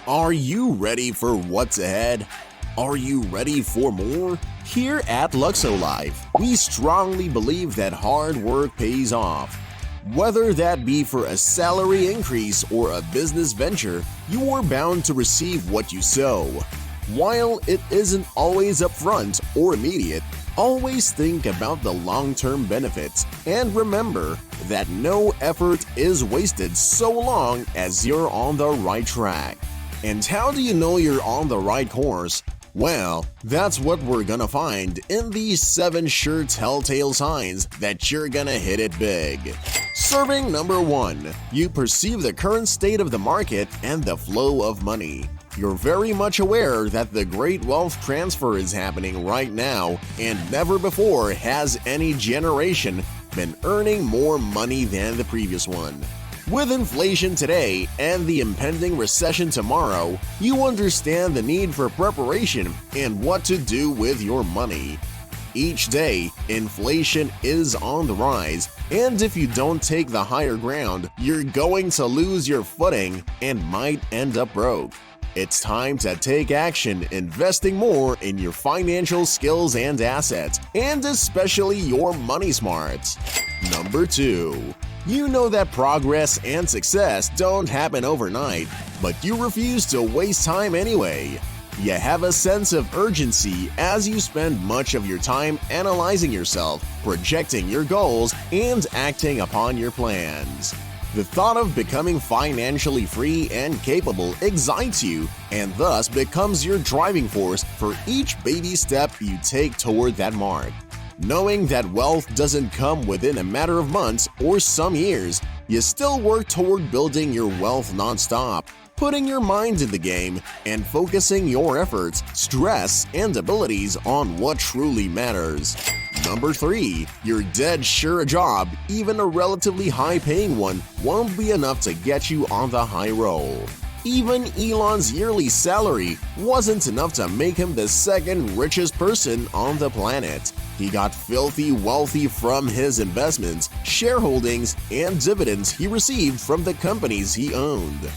Are you ready for what's ahead? Are you ready for more? Here at Luxo-Life, we strongly believe that hard work pays off. Whether that be for a salary increase or a business venture, you are bound to receive what you sow. While it isn't always upfront or immediate, always think about the long-term benefits and remember that no effort is wasted so long as you're on the right track. And how do you know you're on the right course? Well, that's what we're gonna find in these 7 sure telltale signs that you're gonna hit it big. Serving number 1. You perceive the current state of the market and the flow of money. You're very much aware that the great wealth transfer is happening right now, and never before has any generation been earning more money than the previous one. With inflation today and the impending recession tomorrow, you understand the need for preparation and what to do with your money. Each day, inflation is on the rise, and if you don't take the higher ground, you're going to lose your footing and might end up broke. It's time to take action investing more in your financial skills and assets, and especially your money smarts. Number 2. You know that progress and success don't happen overnight, but you refuse to waste time anyway. You have a sense of urgency as you spend much of your time analyzing yourself, projecting your goals, and acting upon your plans. The thought of becoming financially free and capable excites you and thus becomes your driving force for each baby step you take toward that mark. Knowing that wealth doesn't come within a matter of months or some years, you still work toward building your wealth nonstop, putting your mind in the game and focusing your efforts, stress, and abilities on what truly matters. Number 3. You're dead sure a job, even a relatively high-paying one, won't be enough to get you on the high roll. Even Elon's yearly salary wasn't enough to make him the second richest person on the planet. He got filthy wealthy from his investments, shareholdings, and dividends he received from the companies he owned.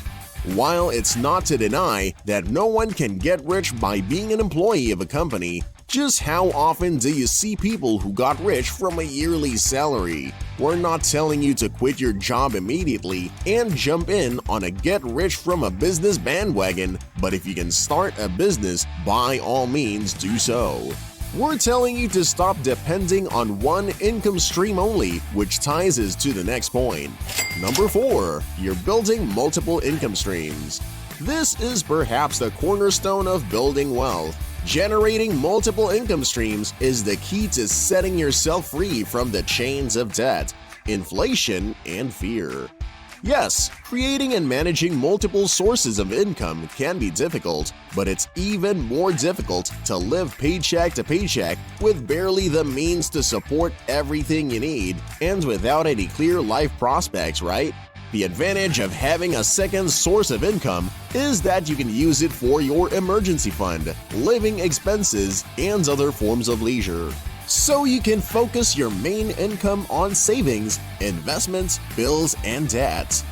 While it's not to deny that no one can get rich by being an employee of a company, just how often do you see people who got rich from a yearly salary? We're not telling you to quit your job immediately and jump in on a get-rich-from-a-business bandwagon, but if you can start a business, by all means do so. We're telling you to stop depending on one income stream only, which ties us to the next point. Number 4. You're building multiple income streams. This is perhaps the cornerstone of building wealth. Generating multiple income streams is the key to setting yourself free from the chains of debt, inflation, and fear. Yes, creating and managing multiple sources of income can be difficult, but it's even more difficult to live paycheck to paycheck with barely the means to support everything you need and without any clear life prospects, right? The advantage of having a second source of income is that you can use it for your emergency fund, living expenses, and other forms of leisure. So you can focus your main income on savings, investments, bills, and debts.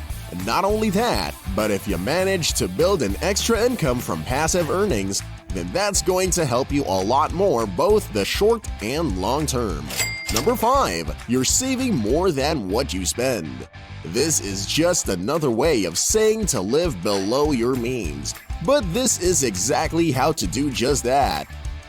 Not only that, but if you manage to build an extra income from passive earnings, then that's going to help you a lot more both the short and long term. Number 5. You're saving more than what you spend. This is just another way of saying to live below your means. But this is exactly how to do just that.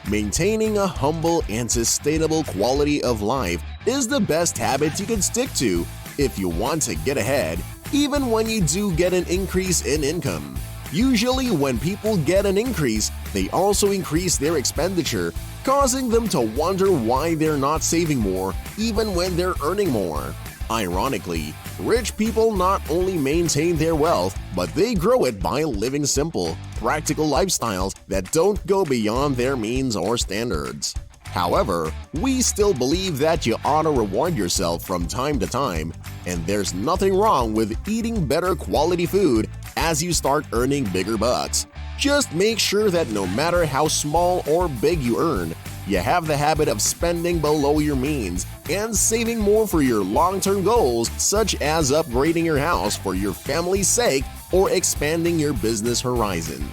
Maintaining a humble and sustainable quality of life is the best habit you can stick to if you want to get ahead, even when you do get an increase in income. Usually when people get an increase, they also increase their expenditure, causing them to wonder why they're not saving more even when they're earning more. Ironically, rich people not only maintain their wealth, but they grow it by living simple, practical lifestyles that don't go beyond their means or standards. However, we still believe that you ought to reward yourself from time to time, and there's nothing wrong with eating better quality food as you start earning bigger bucks. Just make sure that no matter how small or big you earn, you have the habit of spending below your means and saving more for your long-term goals, such as upgrading your house for your family's sake or expanding your business horizon.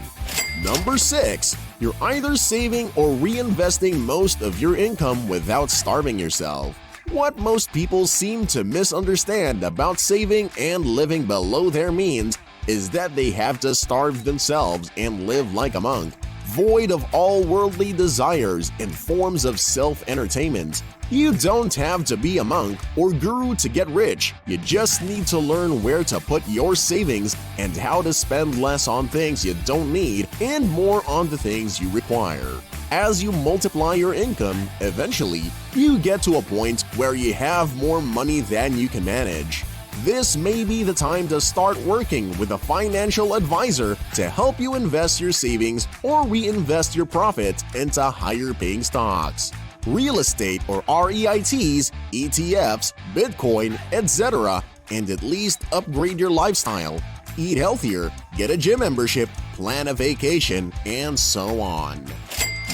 Number 6. You're either saving or reinvesting most of your income without starving yourself. What most people seem to misunderstand about saving and living below their means is that they have to starve themselves and live like a monk, void of all worldly desires and forms of self-entertainment. You don't have to be a monk or guru to get rich. You just need to learn where to put your savings and how to spend less on things you don't need and more on the things you require. As you multiply your income, eventually, you get to a point where you have more money than you can manage. This may be the time to start working with a financial advisor to help you invest your savings or reinvest your profits into higher-paying stocks, real estate or REITs, ETFs, Bitcoin, etc., and at least upgrade your lifestyle, eat healthier, get a gym membership, plan a vacation, and so on.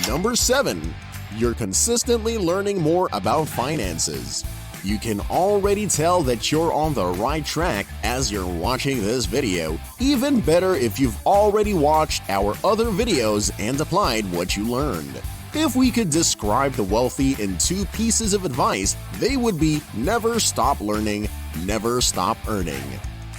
Number 7. You're consistently learning more about finances. You can already tell that you're on the right track as you're watching this video. Even better if you've already watched our other videos and applied what you learned. If we could describe the wealthy in 2 pieces of advice, they would be never stop learning, never stop earning.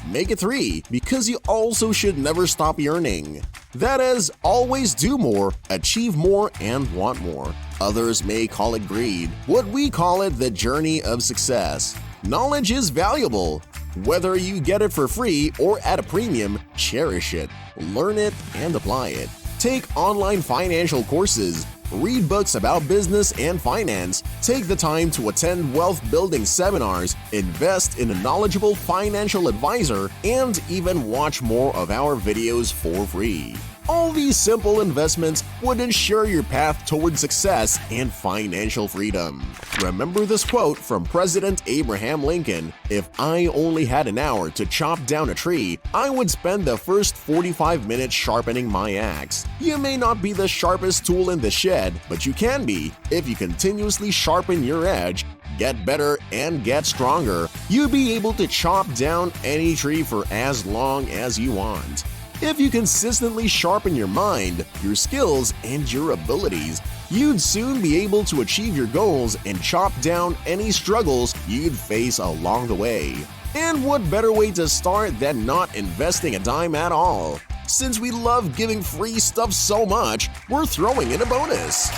Make it 3, because you also should never stop yearning. That is, always do more, achieve more, and want more. Others may call it greed. What we call it the journey of success. Knowledge is valuable. Whether you get it for free or at a premium, cherish it, learn it, and apply it. Take online financial courses. Read books about business and finance, take the time to attend wealth-building seminars, invest in a knowledgeable financial advisor, and even watch more of our videos for free. All these simple investments would ensure your path toward success and financial freedom. Remember this quote from President Abraham Lincoln: "If I only had an hour to chop down a tree, I would spend the first 45 minutes sharpening my axe." You may not be the sharpest tool in the shed, but you can be. If you continuously sharpen your edge, get better, and get stronger, you'll be able to chop down any tree for as long as you want. If you consistently sharpen your mind, your skills, and your abilities, you'd soon be able to achieve your goals and chop down any struggles you'd face along the way. And what better way to start than not investing a dime at all? Since we love giving free stuff so much, we're throwing in a bonus.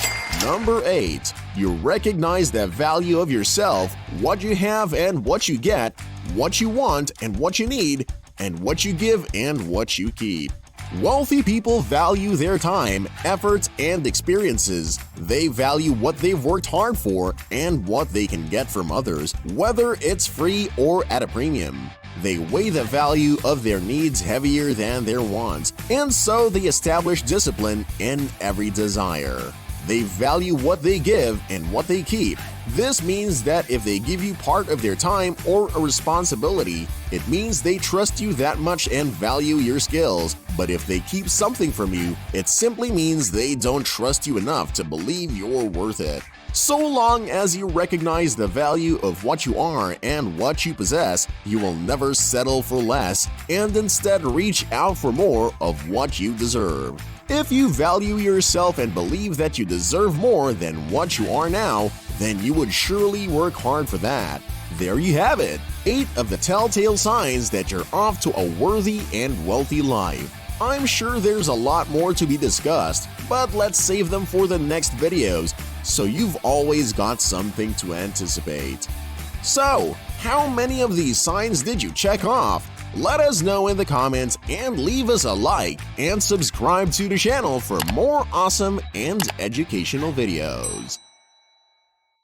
Number 8. You recognize the value of yourself, what you have and what you get, what you want and what you need, and what you give and what you keep. Wealthy people value their time, efforts, and experiences. They value what they've worked hard for and what they can get from others, whether it's free or at a premium. They weigh the value of their needs heavier than their wants, and so they establish discipline in every desire. They value what they give and what they keep. This means that if they give you part of their time or a responsibility, it means they trust you that much and value your skills. But if they keep something from you, it simply means they don't trust you enough to believe you're worth it. So long as you recognize the value of what you are and what you possess, you will never settle for less and instead reach out for more of what you deserve. If you value yourself and believe that you deserve more than what you are now, then you would surely work hard for that. There you have it, 8 of the telltale signs that you're off to a worthy and wealthy life. I'm sure there's a lot more to be discussed, but let's save them for the next videos, so you've always got something to anticipate. So, how many of these signs did you check off? Let us know in the comments and leave us a like and subscribe to the channel for more awesome and educational videos.